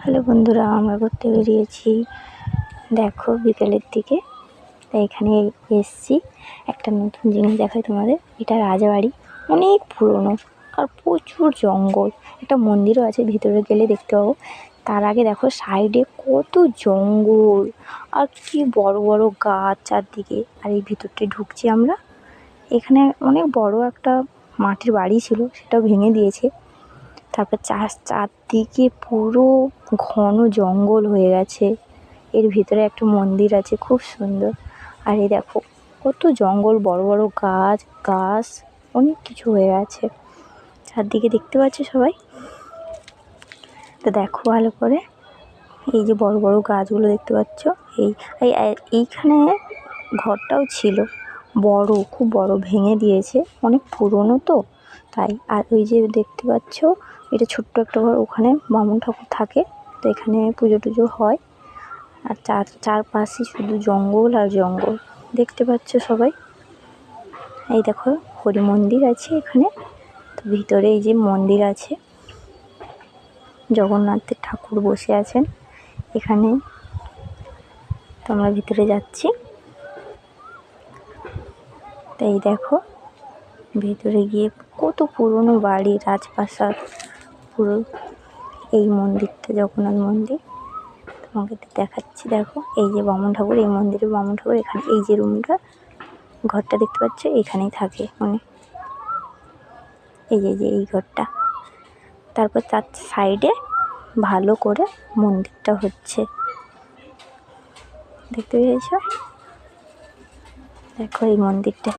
Hello বন্ধুরা, আমরা ঘুরতে বেরিয়েছি। দেখো বিকেলের দিকে, তাই এখানে এসছি। একটা নতুন জিনিস দেখাই তোমাদের। এটা রাজবাড়ি, অনেক পুরনো আর প্রচুর জঙ্গল। একটা মন্দিরও আছে, ভিতরে গেলে দেখতে পাবো। তার আগে দেখো সাইডে কত জঙ্গল আর কি বড় বড় গাছ চারদিকে। আর এই ভিতরটায় ঢুকছি আমরা। এখানে অনেক বড় একটা মাটির বাড়ি ছিল, সেটাও ভেঙে দিয়েছে। তারপর চারদিকে পুরো ঘন জঙ্গল হয়ে গেছে। এর ভিতরে একটা মন্দির আছে, খুব সুন্দর। আর এই দেখো কত জঙ্গল, বড় বড় গাছ অনেক কিছু হয়ে আছে চারদিকে, দেখতে পাচ্ছ সবাই? তো দেখো ভালো করে, এই যে বড় বড় গাছগুলো দেখতে পাচ্ছ। এইখানে ঘরটাও ছিল বড়, খুব বড়, ভেঙে দিয়েছে, অনেক পুরনো তো তাই। আর ওই যে দেখতে পাচ্ছ, এটা ছোট্ট একটা ঘর, ওখানে বামুন ঠাকুর থাকে। তো এখানে পুজো টুজো হয়। আর চারপাশে শুধু জঙ্গল আর জঙ্গল, দেখতে পাচ্ছ সবাই। এই দেখো হরি মন্দির আছে এখানে। তো ভিতরে এই যে মন্দির আছে, জগন্নাথের ঠাকুর বসে আছেন এখানে। তো আমরা ভিতরে যাচ্ছি। তাই দেখো ভিতরে গিয়ে কত পুরনো বাড়ি, রাজপ্রাসাদ পুরো। এই মন্দিরটা জগন্নাথ মন্দির, তোমাকে দেখাচ্ছি। দেখো এই যে বামুন ঠাকুর, এই মন্দিরের বামুন ঠাকুর এখানে। এই যে রুমটা, ঘরটা দেখতে পাচ্ছ, এখানেই থাকে মানে। এই যে এই ঘরটা। তারপর তার সাইডে ভালো করে মন্দিরটা হচ্ছে, দেখতে পেয়েছ? দেখো এই মন্দিরটা।